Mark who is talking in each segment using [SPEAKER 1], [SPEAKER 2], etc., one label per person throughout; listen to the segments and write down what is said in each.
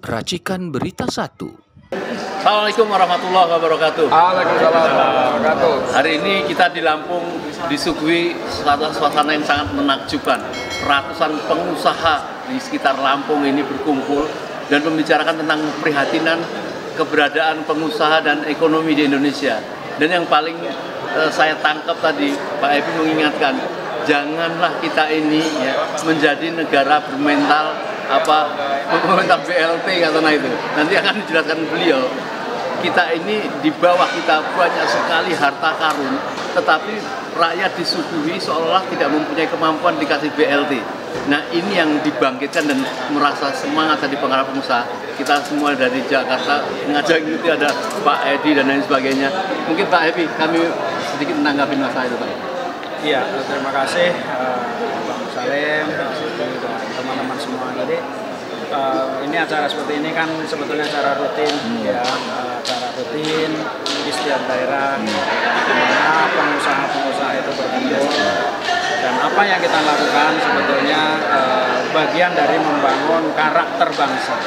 [SPEAKER 1] Racikan Berita 1.
[SPEAKER 2] Assalamualaikum warahmatullahi wabarakatuh.
[SPEAKER 3] Waalaikumsalam warahmatullahi wabarakatuh.
[SPEAKER 2] Hari ini kita di Lampung disuguhi suasana yang sangat menakjubkan. Ratusan pengusaha di sekitar Lampung ini berkumpul dan membicarakan tentang keprihatinan keberadaan pengusaha dan ekonomi di Indonesia. Dan yang paling saya tangkap tadi, Pak Epi mengingatkan, janganlah kita ini menjadi negara bermental BLT katanya itu. Nanti akan dijelaskan beliau. Kita ini di bawah kita banyak sekali harta karun, tetapi rakyat disuguhi seolah-olah tidak mempunyai kemampuan dikasih BLT. Nah, ini yang dibangkitkan dan merasa semangat tadi para pengusaha. Kita semua dari Jakarta mengajak itu ada Pak Edi dan lain sebagainya. Mungkin Pak Epi, kami sedikit menanggapi masalah itu, Pak.
[SPEAKER 3] Iya, terima kasih Bang Salim dan teman-teman semua tadi. Ini acara seperti ini kan sebetulnya acara rutin, acara rutin di setiap daerah, di mana pengusaha-pengusaha itu berkumpul. Dan apa yang kita lakukan sebetulnya bagian dari membangun karakter bangsa.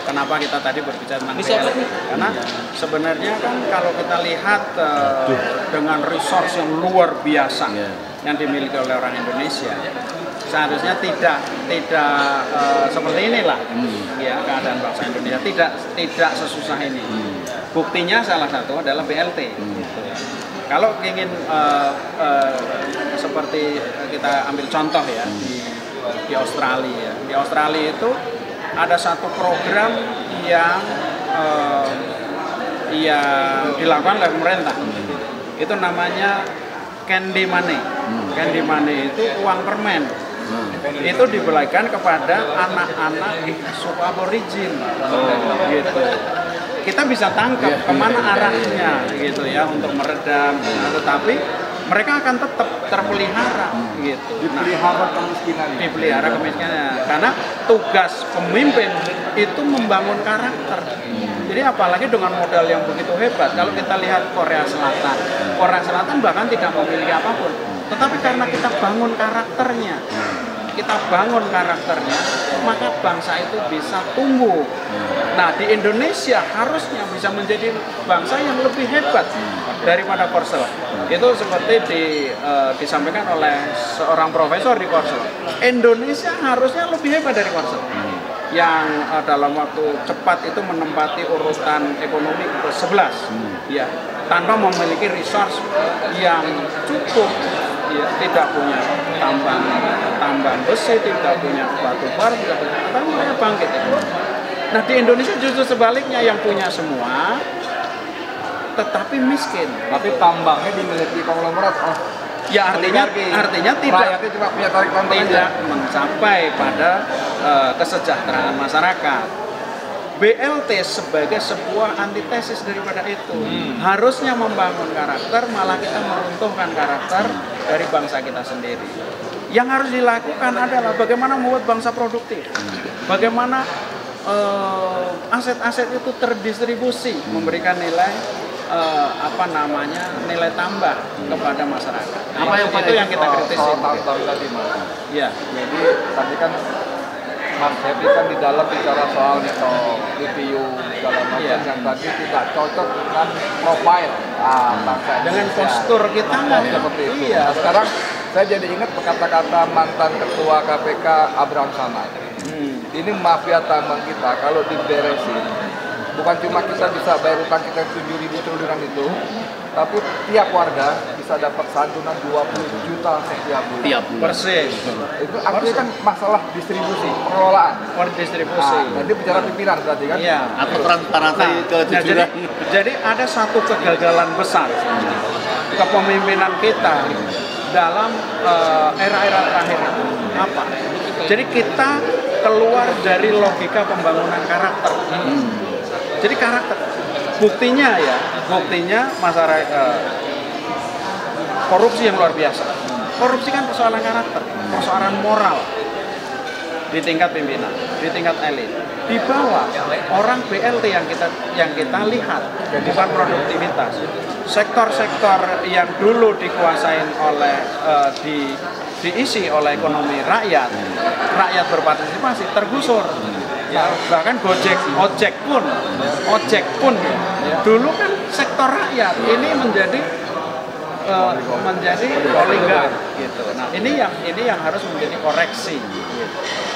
[SPEAKER 3] Kenapa kita tadi berbicara tentang BLT? Karena sebenarnya kan kalau kita lihat dengan resource yang luar biasa yang dimiliki oleh orang Indonesia, seharusnya tidak seperti inilah ya keadaan bangsa Indonesia, tidak sesusah ini. Buktinya salah satu adalah BLT. Kalau ingin seperti kita ambil contoh ya di Australia. Di Australia itu ada satu program yang dilakukan oleh pemerintah. Itu namanya candy money. Candy money itu uang permen. Itu diberikan kepada anak-anak suku aborigin. Gitu. Kita bisa tangkap kemana arahnya gitu ya untuk meredam, tetapi mereka akan tetap terpelihara gitu. Dipelihara kemiskinan. Karena tugas pemimpin itu membangun karakter. Jadi apalagi dengan modal yang begitu hebat. Kalau kita lihat Korea Selatan bahkan tidak memiliki apapun. Tetapi karena kita bangun karakternya, maka bangsa itu bisa tumbuh. Nah, di Indonesia harusnya bisa menjadi bangsa yang lebih hebat daripada Korsel. Itu seperti disampaikan oleh seorang profesor di Korsel. Indonesia harusnya lebih hebat dari Korsel, yang dalam waktu cepat itu menempati urutan ekonomi ke-11, ya, tanpa memiliki resource yang cukup. Ya, tidak punya tambang besi, tidak punya batu bara, tapi mereka bangkit. Nah, di Indonesia justru sebaliknya, yang punya semua tetapi miskin.
[SPEAKER 4] Tapi tambangnya dimiliki konglomerat.
[SPEAKER 3] Ya, artinya tidak mencapai pada kesejahteraan masyarakat. BLT sebagai sebuah antitesis daripada itu. Harusnya membangun karakter, malah kita meruntuhkan karakter dari bangsa kita sendiri. Yang harus dilakukan adalah bagaimana membuat bangsa produktif. Bagaimana aset-aset itu terdistribusi, memberikan nilai nilai tambah kepada masyarakat.
[SPEAKER 2] Apa yang
[SPEAKER 3] itu yang kita kritisi.
[SPEAKER 4] Tadi, Mas.
[SPEAKER 3] Ya.
[SPEAKER 4] Jadi tadi kan Mas Epi kan di dalam bicara soal review segala macam yang tadi tidak cocok dengan profil bangsa
[SPEAKER 3] dengan postur kita
[SPEAKER 4] seperti itu. Nah, sekarang saya jadi ingat kata-kata mantan ketua KPK Abraham Samad. Ini mafia tambang kita kalau diberesin, bukan cuma kita bisa bayar utang kita 7.000 triliunan itu, tapi tiap warga bisa dapat santunan 20 juta setiap bulan.
[SPEAKER 3] Persis.
[SPEAKER 4] Itu artinya kan masalah distribusi, pengelolaan.
[SPEAKER 3] Distribusi.
[SPEAKER 4] Nanti bicara pimpinan berarti kan?
[SPEAKER 3] Iya.
[SPEAKER 2] Atau transparansi kejujuran.
[SPEAKER 3] Jadi ada satu kegagalan besar kepemimpinan kita dalam era-era terakhir itu. Apa? Jadi kita keluar dari logika pembangunan karakter. Jadi karakter. Buktinya masyarakat korupsi yang luar biasa. Korupsi kan persoalan karakter, persoalan moral di tingkat pimpinan, di tingkat elit. Di bawah orang BLT yang kita lihat bukan produktivitas. Sektor-sektor yang dulu dikuasain oleh diisi oleh ekonomi rakyat berpartisipasi tergusur. Ya, bahkan ojek pun dulu kan sektor rakyat, ini menjadi oligark gitu. Nah, ini yang harus menjadi koreksi.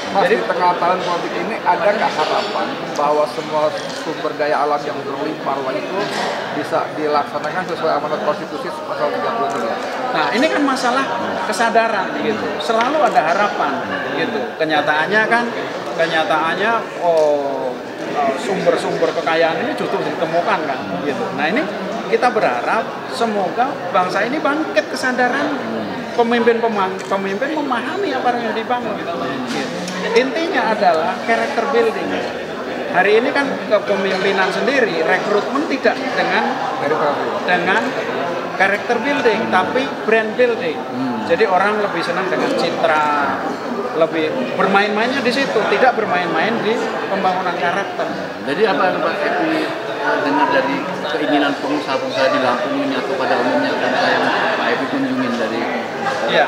[SPEAKER 4] Mas, di tengah tahun politik ini ada nggak harapan bahwa semua sumber daya alam yang berlimpah itu bisa dilaksanakan sesuai amanat konstitusi pasal 33?
[SPEAKER 3] Nah, ini kan masalah kesadaran gitu. Selalu ada harapan gitu. Kenyataannya sumber-sumber kekayaan ini justru ditemukan kan gitu. Nah, ini kita berharap semoga bangsa ini bangkit kesadaran, pemimpin memahami apa yang dibangun. Intinya adalah character building. Hari ini kan kepemimpinan sendiri, rekrutmen tidak dengan character building, tapi brand building. Jadi orang lebih senang dengan citra, lebih bermain-mainnya di situ, tidak bermain-main di pembangunan karakter.
[SPEAKER 2] Jadi apa yang Pak Epi dengar dari keinginan pengusaha-pengusaha di Lampung ini atau pada umumnya pengusaha yang Pak Epi kunjungin dari?
[SPEAKER 3] Ya,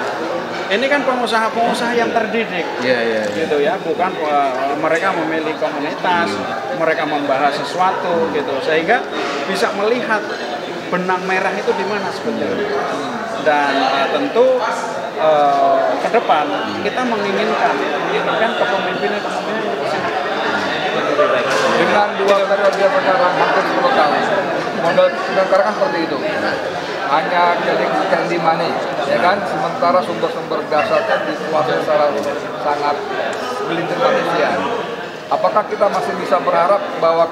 [SPEAKER 3] ini kan pengusaha-pengusaha yang terdidik, gitu ya, bukan mereka memilih komunitas, mereka membahas sesuatu, gitu, sehingga bisa melihat benang merah itu di mana sebetulnya. Dan tentu ke depan kita menginginkan kepemimpinan
[SPEAKER 4] dengan 2 periode sekarang hampir 10 tahun modal sekarang kan seperti itu, hanya candy money ya kan, sementara sumber-sumber dasarnya dikuasai secara sangat melintir manusia. Apakah kita masih bisa berharap bahwa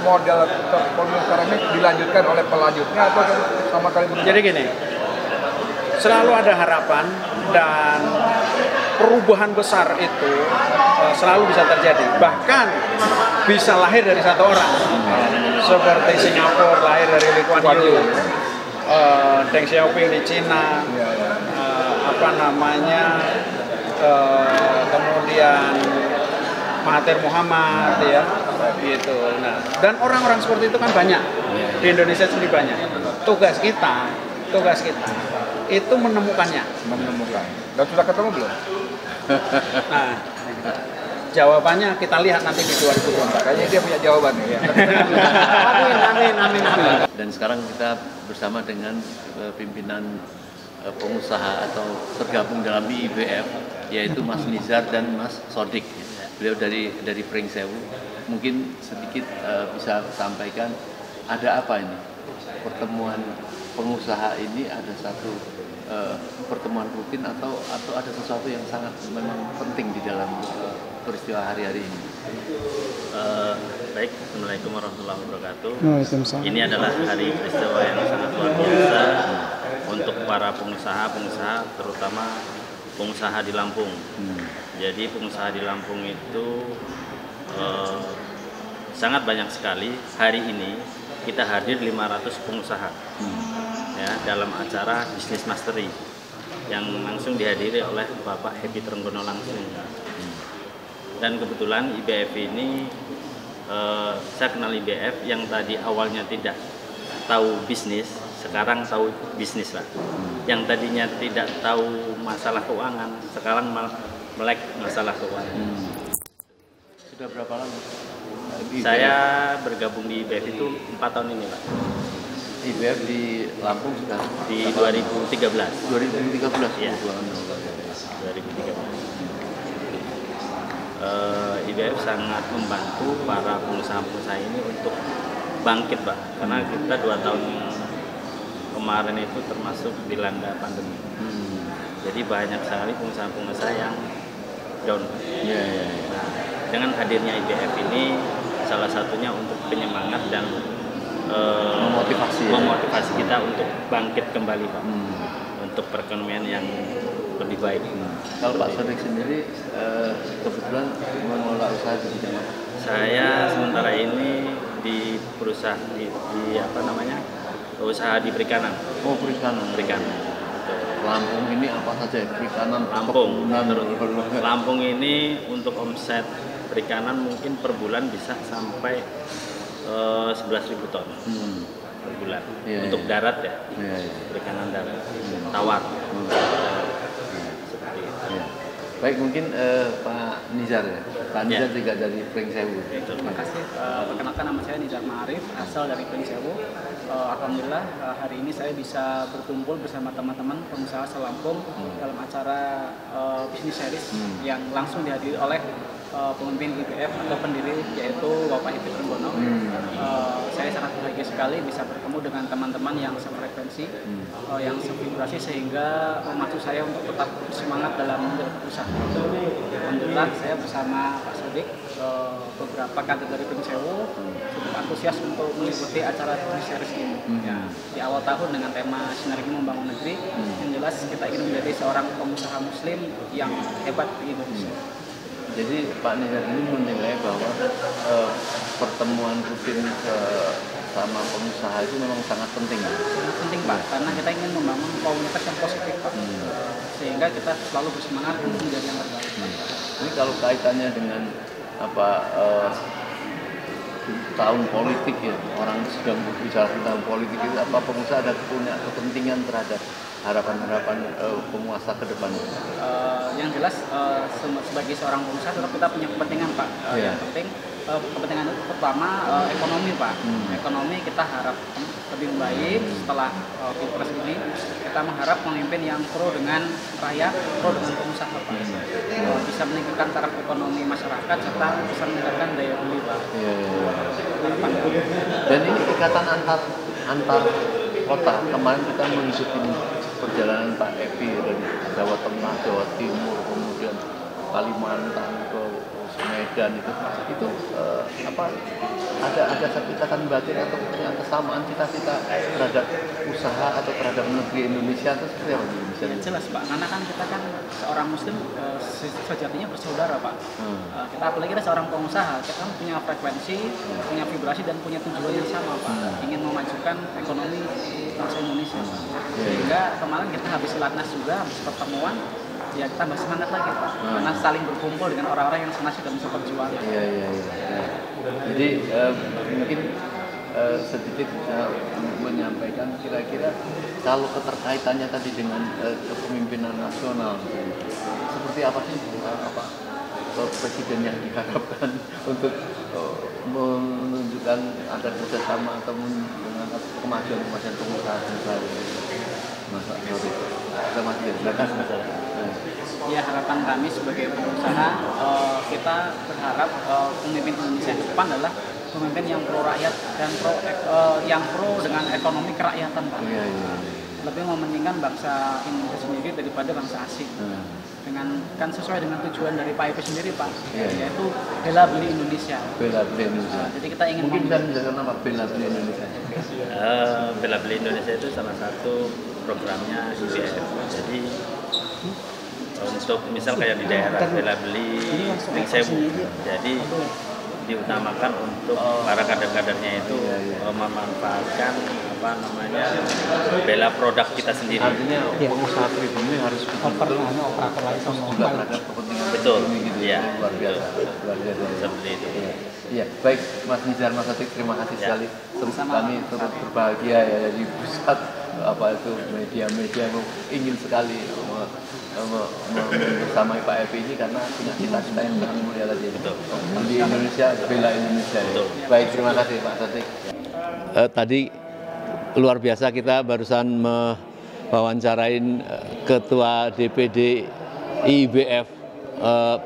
[SPEAKER 4] model sekarang ini dilanjutkan oleh pelanjutnya atau sama kali berubah?
[SPEAKER 3] Jadi gini, selalu ada harapan dan perubahan besar itu selalu bisa terjadi. Bahkan bisa lahir dari satu orang. Seperti Singapura lahir dari Lee Kuan Yew, Deng Xiaoping di Cina, kemudian Mahathir Muhammad ya, gitu. Nah, dan orang-orang seperti itu kan banyak di Indonesia sendiri banyak. Tugas kita itu menemukannya.
[SPEAKER 4] Dan sudah ketemu belum?
[SPEAKER 3] Nah, jawabannya kita lihat nanti di 2024.
[SPEAKER 4] Kayaknya dia punya jawaban ya.
[SPEAKER 3] Amin.
[SPEAKER 2] Dan sekarang kita bersama dengan pimpinan pengusaha atau tergabung dalam IIBF, yaitu Mas Nizar dan Mas Sodik. Beliau dari Pringsewu. Mungkin sedikit bisa sampaikan ada apa ini pertemuan pengusaha ini, ada satu pertemuan rutin atau ada sesuatu yang sangat memang penting di dalam peristiwa hari-hari ini?
[SPEAKER 5] Baik, Assalamualaikum warahmatullahi wabarakatuh. Ini adalah hari peristiwa yang sangat luar biasa untuk para pengusaha, terutama pengusaha di Lampung. Jadi pengusaha di Lampung itu sangat banyak sekali. Hari ini kita hadir 500 pengusaha ya, dalam acara Business Mastery yang langsung dihadiri oleh Bapak Happy Trenggono langsung. Dan kebetulan IBF ini saya kenal IBF yang tadi awalnya tidak tahu bisnis, sekarang tahu bisnis lah. Yang tadinya tidak tahu masalah keuangan, sekarang melek masalah keuangan.
[SPEAKER 2] Sudah berapa lama?
[SPEAKER 5] Saya bergabung di IBF itu 4 tahun ini, Pak.
[SPEAKER 2] IBF di Lampung sudah
[SPEAKER 5] Di 2013.
[SPEAKER 2] 2013.
[SPEAKER 5] Iya. 2013. IBF sangat membantu para pengusaha-pengusaha ini untuk bangkit, Pak. Karena kita 2 tahun kemarin itu termasuk dilanda pandemi. Jadi banyak sekali pengusaha-pengusaha yang down. Nah, dengan hadirnya IBF ini salah satunya untuk penyemangat dan memotivasi kita untuk bangkit kembali, Pak. Untuk perekonomian yang lebih baik.
[SPEAKER 2] Kalau Pak Sodik sendiri kebetulan mengelola usaha di bidang apa?
[SPEAKER 5] Saya sementara ini di perusahaan di usaha di perikanan.
[SPEAKER 2] Oh, perikanan. Lampung ini apa saja? Perikanan,
[SPEAKER 5] Lampung ini untuk omset perikanan mungkin per bulan bisa sampai 11.000 ton per bulan. Untuk darat ya, perikanan darat, tawar. Seperti itu.
[SPEAKER 2] Baik, mungkin Pak Nizar ya. Pak Nizar juga dari Pringsewu.
[SPEAKER 6] Terima kasih. Perkenalkan nama saya Nizar Ma'arif, asal dari Pringsewu. Alhamdulillah hari ini saya bisa berkumpul bersama teman-teman pengusaha Selampung dalam acara bisnis series yang langsung dihadiri oleh pemimpin IBF atau pendiri yaitu Bapak Hepi Trenggono. Saya sangat bahagia sekali bisa bertemu dengan teman-teman yang sefrekuensi, yang sevibrasi sehingga memacu saya untuk tetap semangat dalam menjalankan usaha. Alhamdulillah saya bersama Pak Sodik, beberapa kader dari Pringsewu cukup antusias untuk mengikuti acara bisnis series ini. Di awal tahun dengan tema Sinergi Membangun Negeri, yang jelas kita ingin menjadi seorang pengusaha muslim yang hebat di Indonesia.
[SPEAKER 2] Jadi Pak Nizar ini menilai bahwa pertemuan rutin sama pengusaha itu memang sangat penting.
[SPEAKER 6] Sangat penting Pak, karena kita ingin membangun komunitas yang positif Pak, sehingga kita selalu bersemangat untuk menjadi yang terbaik.
[SPEAKER 2] Ini kalau kaitannya dengan tahun politik ya, orang sedang berbicara tentang politik itu, apa pengusaha ada punya kepentingan terhadap harapan-harapan penguasa ke depan?
[SPEAKER 6] Yang jelas sebagai seorang pengusaha tetap kita punya kepentingan Pak. Yang penting kepentingan itu pertama ekonomi Pak. Ekonomi kita harap lebih baik setelah Pilpres ini. Kita mengharap pemimpin yang pro dengan rakyat, pro dengan pengusaha Pak. Bisa meningkatkan taraf ekonomi masyarakat serta bisa meningkatkan daya beli Pak.
[SPEAKER 2] Dan ini ikatan antar kota. Kemarin kita mengikuti perjalanan Pak Epi dari Jawa Tengah, Jawa Timur, kemudian Kalimantan ke Medan itu ada satu ikatan batin atau punya kesamaan cita-cita terhadap usaha atau terhadap negeri Indonesia itu seperti apa?
[SPEAKER 6] Ya, jelas Pak, karena kan kita kan seorang muslim sejatinya bersaudara Pak. Kita apalagi kita seorang pengusaha, kita kan punya frekuensi, punya vibrasi dan punya tujuan yang sama Pak, ingin memajukan ekonomi bangsa Indonesia. Sehingga kemarin kita habis latnas juga, habis pertemuan, ya kita tambah semangat lagi Pak, karena saling berkumpul dengan orang-orang yang senasib dan bisa berjuang.
[SPEAKER 2] Iya. Jadi mungkin sedikit menyampaikan kira-kira kalau keterkaitannya tadi dengan kepemimpinan nasional, seperti apa sih presiden yang diharapkan untuk menunjukkan ada kerjasama atau dengan kemajuan pengusaha Mas Nuri. Mas Nuri.
[SPEAKER 6] Ya, harapan kami sebagai pengusaha, kita berharap pemimpin Indonesia ke depan adalah pemimpin yang pro rakyat dan yang pro dengan ekonomi kerakyatan Pak. Lebih mementingkan bangsa Indonesia sendiri daripada bangsa asing. Kan sesuai dengan tujuan dari Pak Epi sendiri Pak, yaitu bela beli Indonesia.
[SPEAKER 2] Bela beli Indonesia.
[SPEAKER 6] Jadi kita ingin
[SPEAKER 2] mungkin bisa menjelaskan apa bela beli Indonesia.
[SPEAKER 5] Bela beli Indonesia itu salah satu programnya IBF. Jadi untuk misal kayak di daerah bela beli Pringsewu, jadi diutamakan untuk para kader-kadernya itu memanfaatkan bela produk kita sendiri.
[SPEAKER 2] Artinya pengusaha pribumi harus
[SPEAKER 6] operator lain
[SPEAKER 2] juga terhadap kepentingan
[SPEAKER 5] betul
[SPEAKER 2] gitu
[SPEAKER 5] ya.
[SPEAKER 2] Luar biasa
[SPEAKER 5] Seperti itu.
[SPEAKER 2] Iya, baik Mas Nizar, Mas Atik, terima kasih sekali. Kami turut berbahagia ya di pusat media-media yang ingin sekali bersamai Pak Epi ini karena punya cita-cita yang sangat mulia tadi. Betul. Di Indonesia, bela Indonesia. Betul. Baik, terima kasih Pak Atik. Tadi luar biasa kita barusan mewawancarain Ketua DPD IBF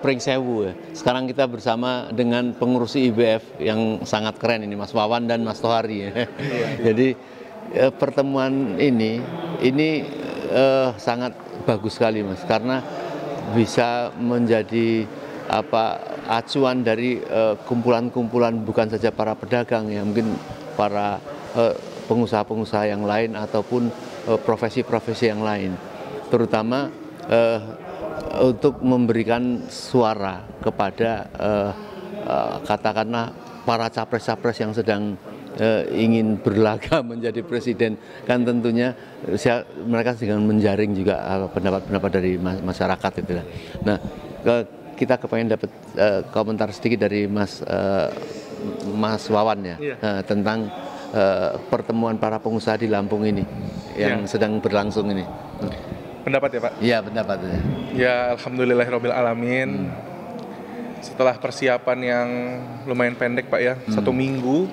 [SPEAKER 2] Pringsewu. Ini kita bersama dengan pengurus IBF yang sangat keren ini, Mas Wawan dan Mas Tohari. Jadi pertemuan ini sangat bagus sekali Mas, karena bisa menjadi acuan dari kumpulan-kumpulan bukan saja para pedagang ya, mungkin para pengusaha-pengusaha yang lain ataupun profesi-profesi yang lain, terutama untuk memberikan suara kepada katakanlah para capres-capres yang sedang ingin berlaga menjadi presiden, kan tentunya mereka sedang menjaring juga pendapat-pendapat dari masyarakat itu. Nah, kita kepengen dapat komentar sedikit dari Mas Wawan ya, tentang pertemuan para pengusaha di Lampung ini yang sedang berlangsung ini.
[SPEAKER 7] Pendapat ya Pak?
[SPEAKER 2] Iya, pendapat.
[SPEAKER 7] Ya, alhamdulillahirabbil alamin.
[SPEAKER 4] setelah persiapan yang lumayan pendek Pak ya, 1 minggu,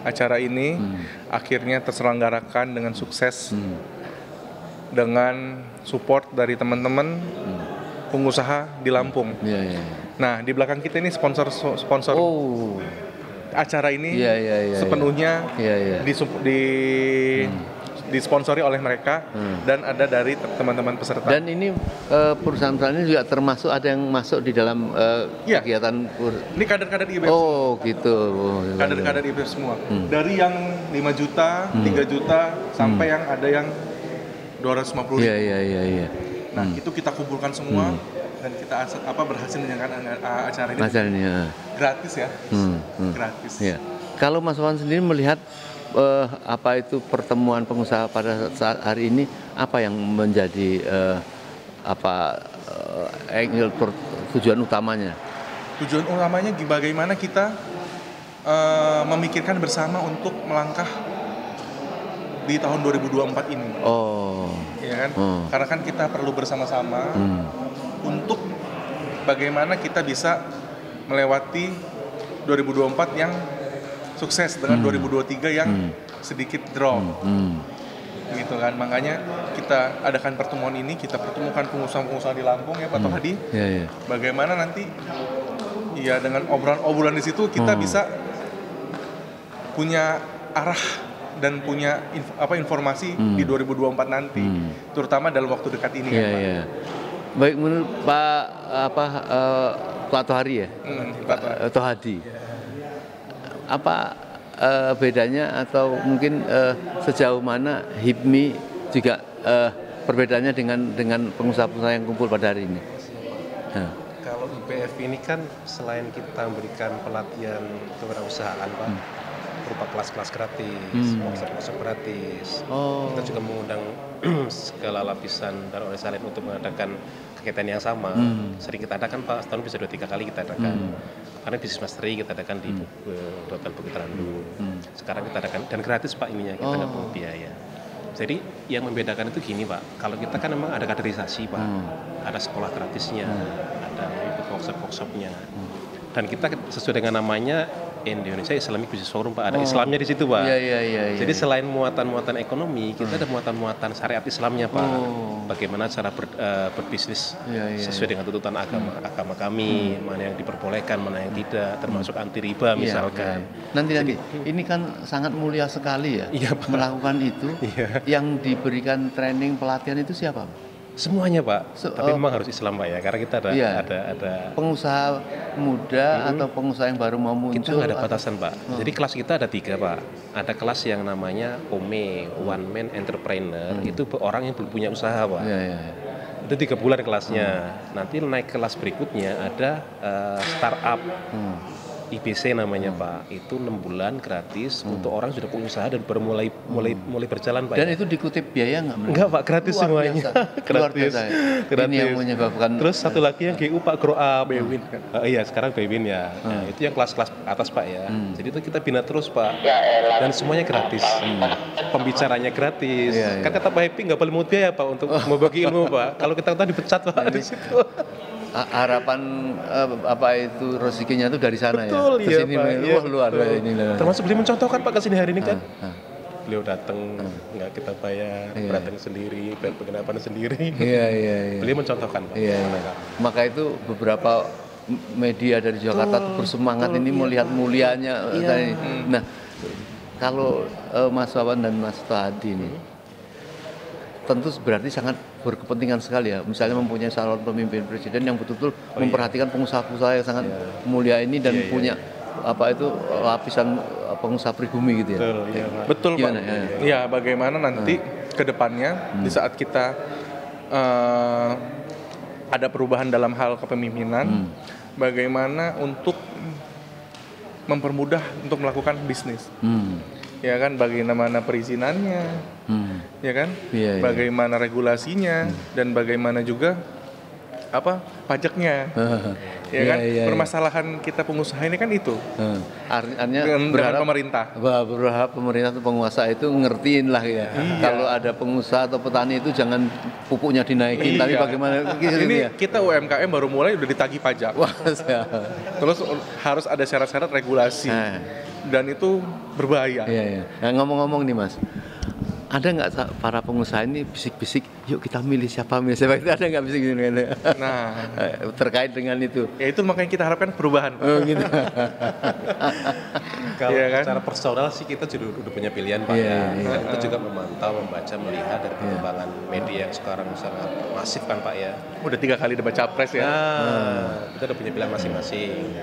[SPEAKER 4] acara ini akhirnya terselenggarakan dengan sukses, dengan support dari teman-teman pengusaha di Lampung. Nah, di belakang kita ini sponsor acara ini sepenuhnya disponsori oleh mereka dan ada dari teman-teman peserta.
[SPEAKER 7] Dan ini perusahaan-perusahaan ini juga termasuk ada yang masuk di dalam kegiatan.
[SPEAKER 4] Ini kader-kader IBF.
[SPEAKER 7] Oh gitu.
[SPEAKER 4] Kader-kader IBF semua. Dari yang 5 juta, 3 juta sampai yang ada yang 250 ribu.
[SPEAKER 7] Iya.
[SPEAKER 4] Nah, itu kita kumpulkan semua dan kita berhasil menjalankan acara ini. Gratis ya. Gratis.
[SPEAKER 7] Ya. Kalau Mas Wawan sendiri melihat apa itu pertemuan pengusaha pada saat hari ini, apa yang menjadi tujuan utamanya?
[SPEAKER 4] Tujuan utamanya bagaimana kita memikirkan bersama untuk melangkah di tahun 2024 ini. Ya kan? Karena kan kita perlu bersama-sama untuk bagaimana kita bisa melewati 2024 yang sukses dengan 2023 yang sedikit drop. Gitu kan. Makanya kita adakan pertemuan ini, kita pertemukan pengusaha-pengusaha di Lampung ya Pak Tohadi. Bagaimana nanti ya dengan obrolan-obrolan di situ kita bisa punya arah dan punya informasi di 2024 nanti, terutama dalam waktu dekat ini.
[SPEAKER 7] Baik, menurut Pak Tohari ya, Pak Tohadi, apa bedanya atau mungkin sejauh mana HIPMI juga perbedaannya dengan pengusaha-pengusaha yang kumpul pada hari ini?
[SPEAKER 8] Kalau IBF ini kan selain kita memberikan pelatihan kewirausahaan Pak, berupa kelas-kelas gratis, workshop gratis. Kita juga mengundang segala lapisan dan organisasi untuk mengadakan kegiatan yang sama. Sering kita adakan Pak, setahun bisa 2-3 kali kita adakan. Karena Business Mastery kita adakan di Rutan Bukit Randu. Sekarang kita adakan dan gratis Pak ininya, kita nggak pungut biaya. Jadi yang membedakan itu gini Pak, kalau kita kan memang ada kaderisasi Pak, ada sekolah gratisnya, ada ikut workshop-workshopnya. Dan kita sesuai dengan namanya Indonesia Islamic Business Forum Pak, ada Islamnya di situ Pak. Jadi selain muatan-muatan ekonomi, kita ada muatan-muatan syariat Islamnya Pak. Bagaimana cara berbisnis sesuai dengan tuntutan agama kami, mana yang diperbolehkan, mana yang tidak, termasuk anti riba misalkan.
[SPEAKER 7] Nanti ini kan sangat mulia sekali ya, melakukan itu. Yang diberikan training pelatihan itu siapa?
[SPEAKER 8] Semuanya Pak, tapi memang harus Islam Pak ya, karena kita ada
[SPEAKER 7] pengusaha muda atau pengusaha yang baru mau muncul.
[SPEAKER 8] Kita nggak ada batasan Pak. Jadi kelas kita ada 3 Pak. Ada kelas yang namanya OME, One Man Entrepreneur, itu orang yang belum punya usaha Pak. Itu 3 bulan kelasnya. Nanti naik kelas berikutnya ada startup. IBC namanya Pak, itu 6 bulan gratis untuk orang sudah punya usaha dan baru mulai berjalan Pak.
[SPEAKER 7] Dan itu dikutip biaya nggak?
[SPEAKER 8] Enggak Pak, gratis semuanya. Gratis.
[SPEAKER 7] Ini yang menyebabkan.
[SPEAKER 8] Terus satu lagi yang GU Pak Grow Up. Iya sekarang Bewin ya. Nah, itu yang kelas-kelas atas Pak ya. Jadi itu kita bina terus Pak. Dan semuanya gratis. Pembicaranya gratis. Kan kata Pak Happy nggak boleh mungut biaya Pak untuk membagi ilmu Pak. Kalau kita dipecat Pak di situ.
[SPEAKER 7] Harapan rezekinya itu dari sana.
[SPEAKER 8] Betul,
[SPEAKER 7] ya. Kesini luar ini.
[SPEAKER 8] Termasuk beliau mencontohkan Pak kesini hari ini kan. Beliau datang nggak kita bayar, datang sendiri, bayar penginapan sendiri. Beliau mencontohkan Pak.
[SPEAKER 7] Maka itu beberapa media dari Jakarta bersemangat ini melihat mulianya. Nah, kalau Mas Wawan dan Mas Tohadi ini tentu berarti sangat berkepentingan sekali ya, misalnya mempunyai calon pemimpin presiden yang betul-betul memperhatikan pengusaha-pengusaha yang sangat mulia ini dan punya lapisan pengusaha pribumi gitu ya.
[SPEAKER 4] Betul Pak. Ya, bagaimana nanti ke depannya di saat kita ada perubahan dalam hal kepemimpinan, bagaimana untuk mempermudah untuk melakukan bisnis. Ya kan, bagaimana perizinannya, ya kan, bagaimana regulasinya, dan bagaimana juga pajaknya. Ya kan? Permasalahan kita pengusaha ini kan itu.
[SPEAKER 7] Artinya
[SPEAKER 4] dengan pemerintah.
[SPEAKER 7] Berharap pemerintah atau penguasa itu ngertiin lah ya. Kalau ada pengusaha atau petani itu jangan pupuknya dinaikin, tapi bagaimana
[SPEAKER 4] ini kita UMKM baru mulai udah ditagih pajak. Terus harus ada syarat-syarat regulasi. Dan itu berbahaya.
[SPEAKER 7] Nah, ngomong-ngomong nih Mas, ada nggak para pengusaha ini bisik-bisik, yuk kita milih siapa itu ada nggak bisik gitu? Nah, terkait dengan itu.
[SPEAKER 4] Ya itu makanya kita harapkan perubahan.
[SPEAKER 7] Gitu.
[SPEAKER 8] Kalau secara personal sih kita juga udah punya pilihan Pak Kita juga memantau, membaca, melihat dari perkembangan media yang sekarang sangat masif kan Pak ya.
[SPEAKER 4] Udah 3 kali debat capres ya.
[SPEAKER 8] Kita udah punya pilihan masing-masing.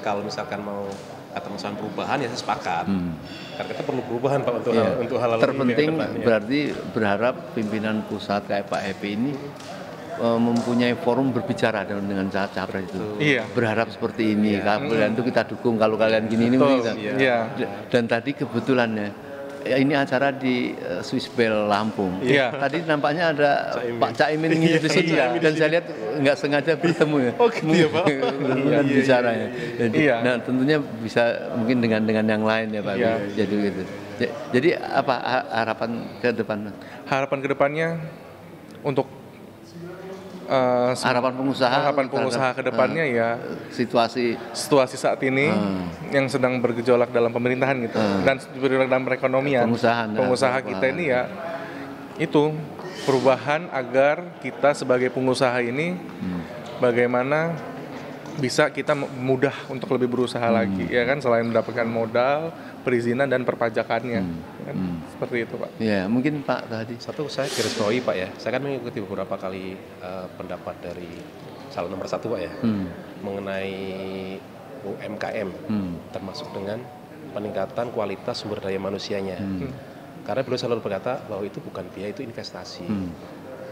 [SPEAKER 8] Kalau misalkan mau atau misalkan perubahan ya saya sepakat. Karena kita perlu perubahan Pak untuk hal-hal
[SPEAKER 7] terpenting berarti berharap pimpinan pusat kayak Pak Happy ini mempunyai forum berbicara dengan capres itu. Berharap seperti ini. Kalian itu kita dukung, kalau kalian gini ini Dan tadi kebetulannya ini acara di Swiss Bell Lampung. Tadi nampaknya ada Pak Caimin di sini dan saya lihat nggak sengaja bertemu ya. Bicara ya. Nah tentunya bisa mungkin dengan yang lain ya Pak. Jadi gitu. Jadi apa harapan ke depan?
[SPEAKER 4] Harapan ke depannya untuk
[SPEAKER 7] harapan pengusaha
[SPEAKER 4] ke depannya ya situasi saat ini yang sedang bergejolak dalam pemerintahan gitu dan bergejolak dalam perekonomian pengusaha kita ini ya itu perubahan agar kita sebagai pengusaha ini bagaimana bisa kita mudah untuk lebih berusaha lagi ya kan, selain mendapatkan modal, perizinan dan perpajakannya kan? Seperti itu Pak.
[SPEAKER 7] Ya mungkin Pak tadi
[SPEAKER 8] satu saya garis bawahi Pak ya, saya kan mengikuti beberapa kali pendapat dari calon nomor 1 Pak ya mengenai UMKM termasuk dengan peningkatan kualitas sumber daya manusianya karena beliau selalu berkata bahwa itu bukan biaya, itu investasi.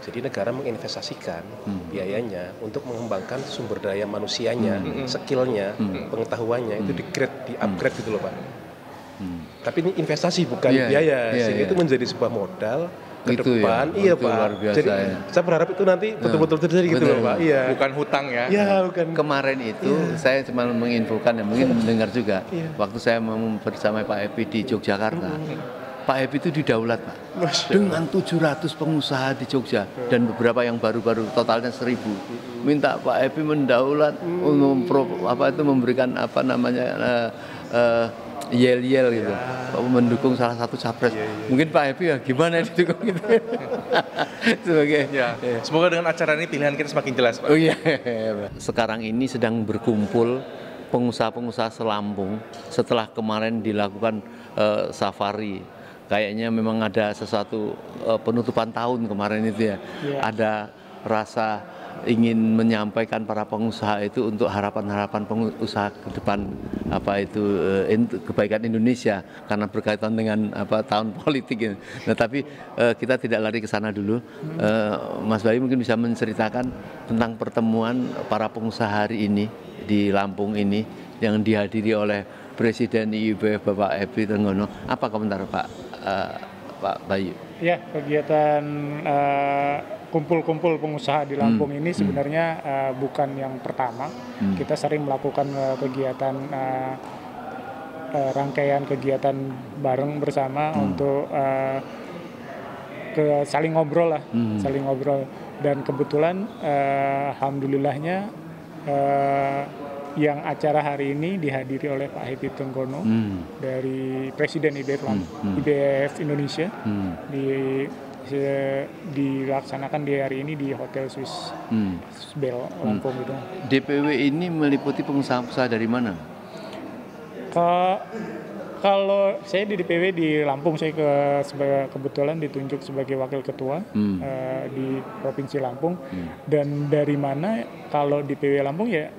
[SPEAKER 8] Jadi negara menginvestasikan biayanya untuk mengembangkan sumber daya manusianya, skillnya, pengetahuannya itu di-upgrade gitu loh Pak. Tapi ini investasi bukan biaya, sehingga itu menjadi sebuah modal ke depan. Iya Pak. Jadi saya berharap itu nanti betul-betul terjadi gitu loh Pak.
[SPEAKER 4] Bukan hutang ya.
[SPEAKER 7] Bukan. Kemarin itu saya cuma menginfokan ya, mungkin mendengar juga. Waktu saya bersama Pak Happy di Yogyakarta. Pak Happy itu didaulat Pak, dengan 700 pengusaha di Jogja dan beberapa yang baru-baru totalnya 1.000. Minta Pak Happy mendaulat, memberikan yel-yel gitu, mendukung salah satu capres. Mungkin Pak Happy ya gimana didukung gitu.
[SPEAKER 4] Semoga dengan acara ini pilihan kita semakin jelas Pak.
[SPEAKER 7] Sekarang ini sedang berkumpul pengusaha-pengusaha selampung setelah kemarin dilakukan safari. Kayaknya memang ada sesuatu penutupan tahun kemarin itu ya. Ada rasa ingin menyampaikan para pengusaha itu untuk harapan-harapan pengusaha ke depan kebaikan Indonesia karena berkaitan dengan tahun politik ini. Nah, tapi kita tidak lari ke sana dulu. Mas Bayu mungkin bisa menceritakan tentang pertemuan para pengusaha hari ini di Lampung ini yang dihadiri oleh Presiden IIBF Bapak Happy Trenggono. Apa komentar Pak Bayu?
[SPEAKER 9] Ya, kegiatan kumpul-kumpul pengusaha di Lampung ini sebenarnya bukan yang pertama. Kita sering melakukan kegiatan rangkaian kegiatan bareng bersama untuk saling ngobrol lah, saling ngobrol. Dan kebetulan alhamdulillahnya yang acara hari ini dihadiri oleh Pak Happy Trenggono dari Presiden IBF Indonesia dilaksanakan di hari ini di Hotel Swiss Bell Lampung gitu.
[SPEAKER 7] DPW ini meliputi pengusaha-pengusaha dari mana?
[SPEAKER 9] Kalau saya di DPW di Lampung, saya kebetulan ditunjuk sebagai wakil ketua di Provinsi Lampung. Dan dari mana kalau DPW Lampung ya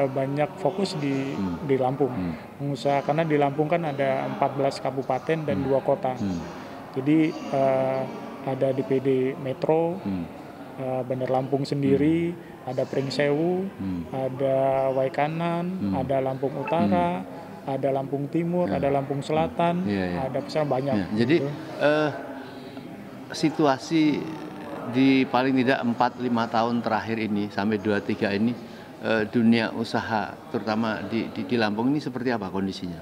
[SPEAKER 9] banyak fokus di Lampung. Pengusaha, karena di Lampung kan ada 14 kabupaten dan 2 kota. Jadi ada DPD Metro, Bandar Lampung sendiri, ada Pringsewu, ada Waikanan, ada Lampung Utara, ada Lampung Timur, ada Lampung Selatan, ada besar banyak.
[SPEAKER 7] Jadi situasi di paling tidak 4-5 tahun terakhir ini sampai 2-3 ini dunia usaha terutama di Lampung ini seperti apa kondisinya?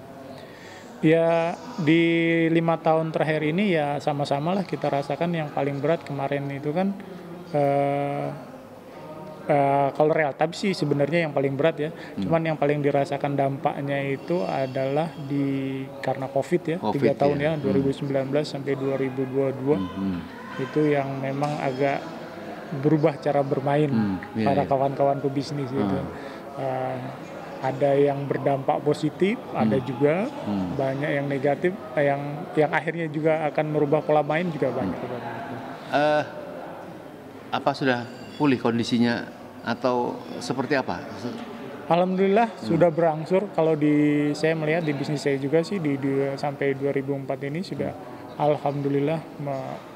[SPEAKER 9] Ya di 5 tahun terakhir ini ya sama-sama lah kita rasakan. Yang paling berat kemarin itu kan kalau real tapi sih sebenarnya yang paling berat ya. Cuman yang paling dirasakan dampaknya itu adalah karena COVID ya, 3 tahun ya, 2019 sampai 2022. Itu yang memang agak berubah cara bermain para kawan-kawan pebisnis itu. Ada yang berdampak positif, ada juga banyak yang negatif, yang akhirnya juga akan merubah pola main juga banyak.
[SPEAKER 7] Apa sudah pulih kondisinya atau seperti apa?
[SPEAKER 9] Alhamdulillah sudah berangsur. Kalau saya melihat di bisnis saya juga sih sampai 2004 ini sudah alhamdulillah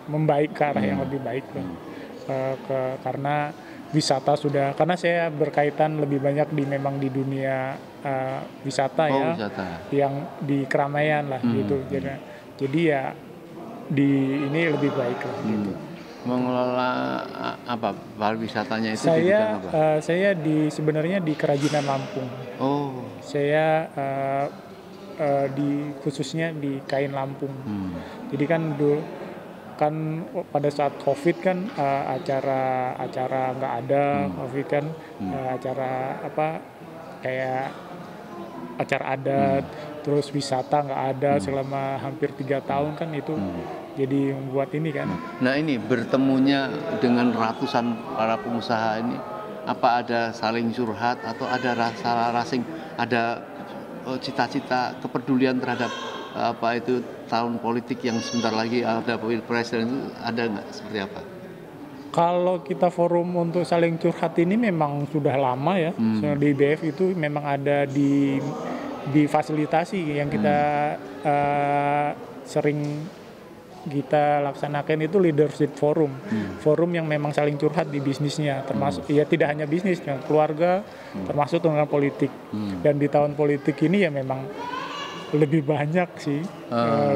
[SPEAKER 9] membaik ke arah yang lebih baik karena wisata sudah, karena saya berkaitan lebih banyak memang di dunia wisata wisata. Yang di keramaian lah gitu. Jadi ya ini lebih baik lah gitu.
[SPEAKER 7] Mengelola apa pariwisatanya itu di bidang apa?
[SPEAKER 9] Saya sebenarnya di Kerajinan Lampung. Saya khususnya di kain Lampung. Jadi kan pada saat COVID kan acara nggak ada, COVID kan acara kayak acara adat, terus wisata nggak ada selama hampir 3 tahun kan itu. Jadi membuat ini kan.
[SPEAKER 7] Nah ini bertemunya dengan ratusan para pengusaha ini, apa ada saling curhat atau ada rasa rasing, ada cita-cita kepedulian terhadap apa itu tahun politik yang sebentar lagi ada pilpres dan itu ada nggak, seperti apa?
[SPEAKER 9] Kalau kita forum untuk saling curhat ini memang sudah lama ya. Di IBF itu memang ada difasilitasi yang kita sering kita laksanakan itu leadership forum, forum yang memang saling curhat di bisnisnya, termasuk ya tidak hanya bisnis, keluarga, termasuk dengan politik. Dan di tahun politik ini ya memang lebih banyak sih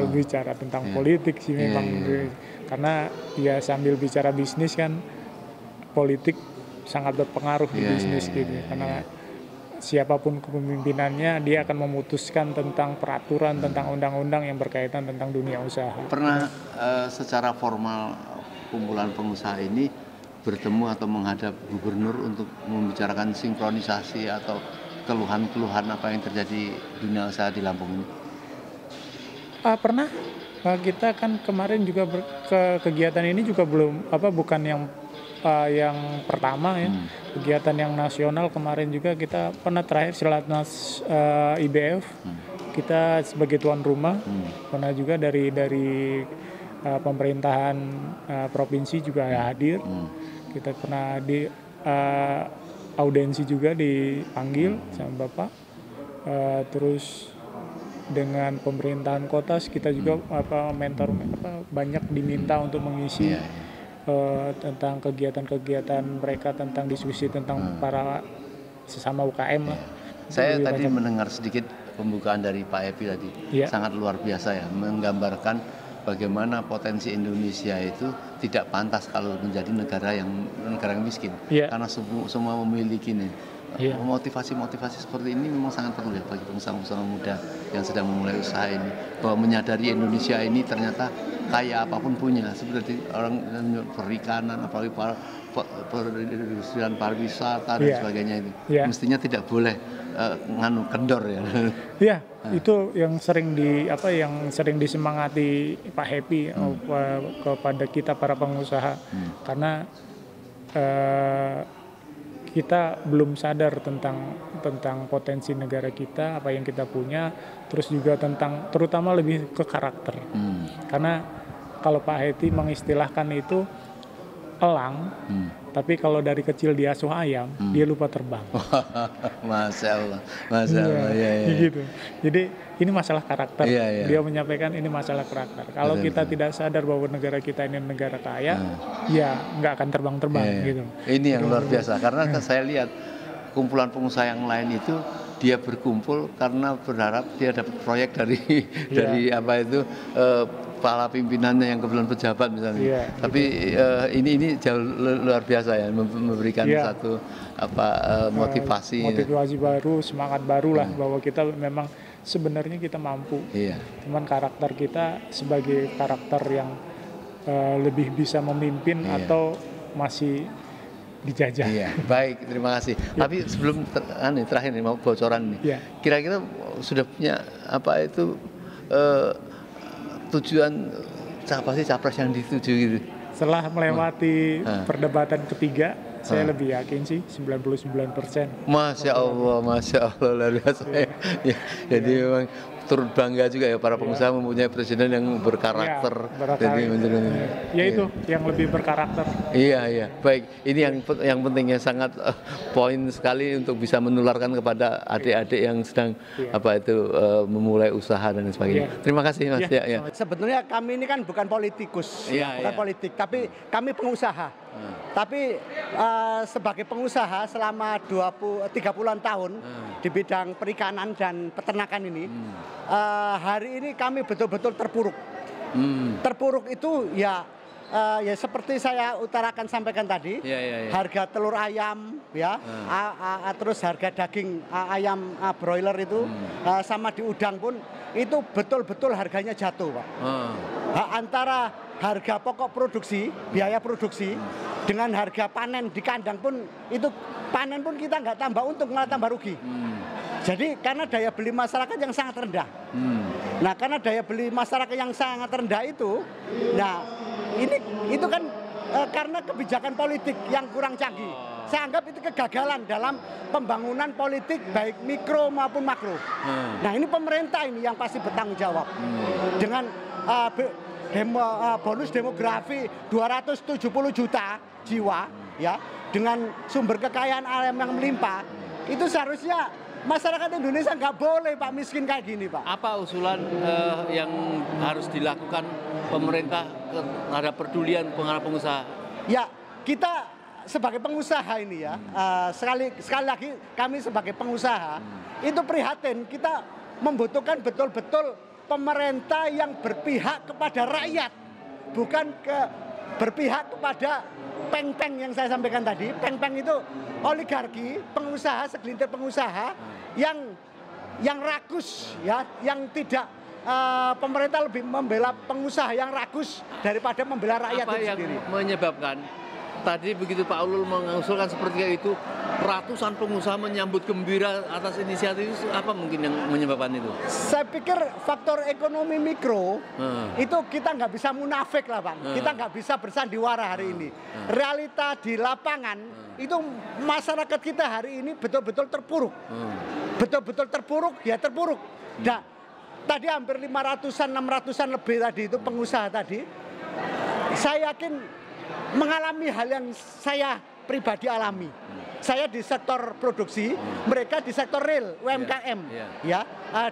[SPEAKER 9] bicara tentang politik sih memang, karena ya sambil bicara bisnis kan politik sangat berpengaruh di bisnis gitu, karena siapapun kepemimpinannya dia akan memutuskan tentang peraturan, tentang undang-undang yang berkaitan tentang dunia usaha.
[SPEAKER 7] Pernah secara formal kumpulan pengusaha ini bertemu atau menghadap gubernur untuk membicarakan sinkronisasi atau keluhan-keluhan apa yang terjadi dunia usaha di Lampung ini?
[SPEAKER 9] Pernah. Kita kan kemarin juga kegiatan ini juga bukan yang pertama ya. Kegiatan yang nasional kemarin juga kita pernah terakhir Silatnas IBF, kita sebagai tuan rumah. Pernah juga dari pemerintahan provinsi juga hadir. Kita pernah di audiensi juga dipanggil sama Bapak. Terus dengan pemerintahan kota kita juga mentor banyak diminta untuk mengisi tentang kegiatan-kegiatan mereka, tentang diskusi tentang para sesama UKM lah.
[SPEAKER 7] Saya tadi mendengar sedikit pembukaan dari Pak Epi tadi, sangat luar biasa ya, menggambarkan bagaimana potensi Indonesia itu tidak pantas kalau menjadi negara yang miskin, karena semua memiliki motivasi-motivasi seperti ini memang sangat perlu ya bagi pengusaha-pengusaha muda yang sedang memulai usaha ini, bahwa menyadari Indonesia ini ternyata kaya apapun punya, seperti orang perikanan, apalagi perindustrian pariwisata dan sebagainya itu. Mestinya tidak boleh kendor ya.
[SPEAKER 9] Iya, itu yang sering disemangati Pak Happy kepada kita para pengusaha, karena kita belum sadar tentang potensi negara kita, apa yang kita punya, terus juga terutama lebih ke karakter. Karena kalau Pak Heti mengistilahkan itu elang, tapi kalau dari kecil diasuh ayam, dia lupa terbang.
[SPEAKER 7] Masya Allah, ya.
[SPEAKER 9] Gitu. Jadi ini masalah karakter. Dia menyampaikan ini masalah karakter. Kalau kita tidak sadar bahwa negara kita ini negara kaya, ya nggak akan terbang-terbang gitu.
[SPEAKER 7] Ini yang luar biasa, karena saya lihat kumpulan pengusaha yang lain itu dia berkumpul karena berharap dia dapat proyek dari dari apa itu kepala pimpinannya yang kebetulan pejabat misalnya. Tapi ini jauh luar biasa ya, memberikan satu motivasi
[SPEAKER 9] baru, semangat baru lah bahwa kita memang sebenarnya kita mampu. Cuman karakter kita sebagai karakter yang lebih bisa memimpin atau masih dijajah.
[SPEAKER 7] Baik, terima kasih. Tapi sebelum terakhir nih mau bocoran nih. Kira-kira sudah punya apa itu tujuan siapa sih capres yang dituju gitu?
[SPEAKER 9] Setelah melewati perdebatan ketiga, saya lebih yakin sih 99%.
[SPEAKER 7] Masya Allah luar biasa. Jadi memang turut bangga juga ya para pengusaha mempunyai presiden yang berkarakter. Jadi
[SPEAKER 9] itu yang lebih berkarakter.
[SPEAKER 7] Iya. Baik, ini yang pentingnya sangat poin sekali untuk bisa menularkan kepada adik-adik yang sedang memulai usaha dan sebagainya. Terima kasih Mas.
[SPEAKER 10] Sebetulnya kami ini kan bukan politikus, bukan politik, tapi kami pengusaha. Tapi sebagai pengusaha selama 30-an tahun di bidang perikanan dan peternakan ini, hari ini kami betul-betul terpuruk. Terpuruk itu ya seperti saya utarakan sampaikan tadi, harga telur ayam terus harga daging ayam broiler itu sama di udang pun itu betul-betul harganya jatuh, Pak. Antara harga pokok produksi, biaya produksi dengan harga panen di kandang pun itu panen pun kita nggak tambah untung, malah tambah rugi. Jadi karena daya beli masyarakat yang sangat rendah. Nah, karena daya beli masyarakat yang sangat rendah itu, itu kan karena kebijakan politik yang kurang canggih. Saya anggap itu kegagalan dalam pembangunan politik baik mikro maupun makro. Nah, ini pemerintah ini yang pasti bertanggung jawab dengan bonus demografi 270 juta jiwa dengan sumber kekayaan alam yang melimpah. Itu seharusnya masyarakat Indonesia nggak boleh Pak miskin kayak gini, Pak.
[SPEAKER 7] Apa usulan yang harus dilakukan pemerintah terhadap pedulian pengusaha?
[SPEAKER 10] Ya, kita sebagai pengusaha ini sekali lagi kami sebagai pengusaha itu prihatin, kita membutuhkan betul-betul pemerintah yang berpihak kepada rakyat, bukan berpihak kepada peng-peng yang saya sampaikan tadi. Peng-peng itu oligarki, pengusaha, segelintir pengusaha yang rakus yang tidak pemerintah lebih membela pengusaha yang rakus daripada membela rakyat itu sendiri.
[SPEAKER 7] Apa yang menyebabkan tadi begitu Pak Ulul mengusulkan seperti itu, ratusan pengusaha menyambut gembira atas inisiatif itu, apa mungkin yang menyebabkan itu?
[SPEAKER 10] Saya pikir faktor ekonomi mikro itu kita nggak bisa munafik lah, Bang. Kita nggak bisa bersandiwara hari ini. Realita di lapangan itu masyarakat kita hari ini betul-betul terpuruk. Betul-betul terpuruk, ya terpuruk. Nah, tadi hampir 500-an, 600-an lebih tadi itu pengusaha tadi. Saya yakin mengalami hal yang saya pribadi alami. Saya di sektor produksi, mereka di sektor real, UMKM,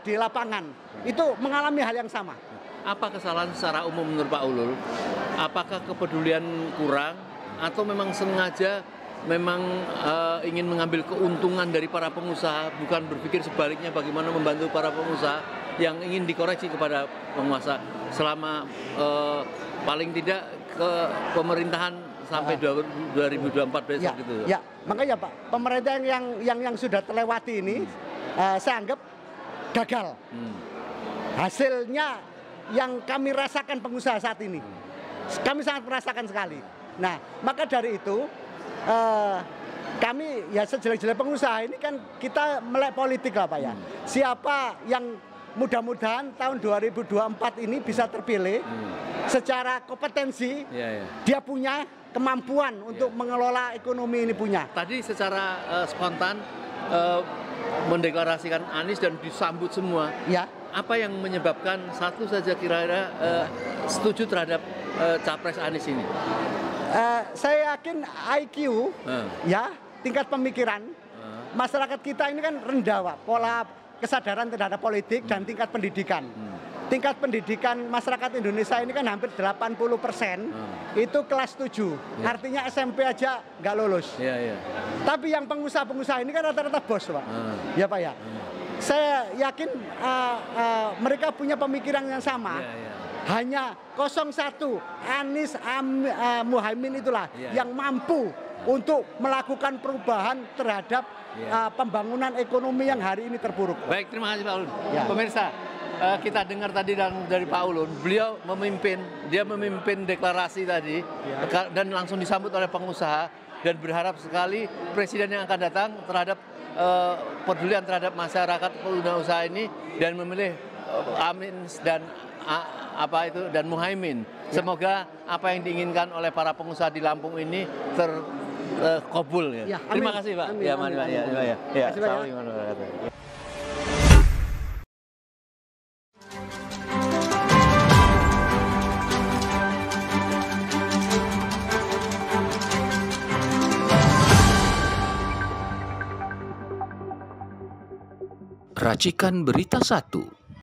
[SPEAKER 10] di lapangan. Itu mengalami hal yang sama.
[SPEAKER 7] Apa kesalahan secara umum menurut Pak Ulul? Apakah kepedulian kurang atau memang sengaja ingin mengambil keuntungan dari para pengusaha, bukan berpikir sebaliknya bagaimana membantu para pengusaha yang ingin dikoreksi kepada penguasa selama paling tidak ke pemerintahan sampai 2024 besok gitu.
[SPEAKER 10] Ya, makanya Pak, pemerintah yang sudah terlewati ini saya anggap gagal. Hasilnya yang kami rasakan pengusaha saat ini, kami sangat merasakan sekali. Nah, maka dari itu kami ya sejelek-jelek pengusaha ini kan kita melek politik lah Pak ya. Siapa yang mudah-mudahan tahun 2024 ini bisa terpilih secara kompetensi, dia punya kemampuan untuk mengelola ekonomi ini punya.
[SPEAKER 7] Tadi secara spontan mendeklarasikan Anies dan disambut semua. Apa yang menyebabkan satu saja kira-kira setuju terhadap capres Anies ini?
[SPEAKER 10] Saya yakin IQ, tingkat pemikiran masyarakat kita ini kan rendah, Pak. Pola kesadaran terhadap politik dan tingkat pendidikan. tingkat pendidikan masyarakat Indonesia ini kan hampir 80% itu kelas 7. Artinya SMP aja nggak lulus. Tapi yang pengusaha-pengusaha ini kan rata-rata bos, Pak. Ya, Pak ya. Saya yakin mereka punya pemikiran yang sama. Hanya 01 Anies Muhaimin itulah yang mampu untuk melakukan perubahan terhadap pembangunan ekonomi yang hari ini terpuruk.
[SPEAKER 7] Baik, terima kasih Pak Ulun. Pemirsa, kita dengar tadi dari Pak Ulun, beliau memimpin deklarasi tadi dan langsung disambut oleh pengusaha dan berharap sekali presiden yang akan datang terhadap pedulian terhadap masyarakat pengguna usaha ini dan memilih Amin dan dan Muhaimin. Semoga apa yang diinginkan oleh para pengusaha di Lampung ini terkabul ya. Terima kasih Pak.
[SPEAKER 10] Amin,
[SPEAKER 7] Ya,
[SPEAKER 10] amin,
[SPEAKER 7] Pak.
[SPEAKER 10] amin.
[SPEAKER 7] Ya.
[SPEAKER 10] Assalamualaikum.
[SPEAKER 1] Racikan Berita 1.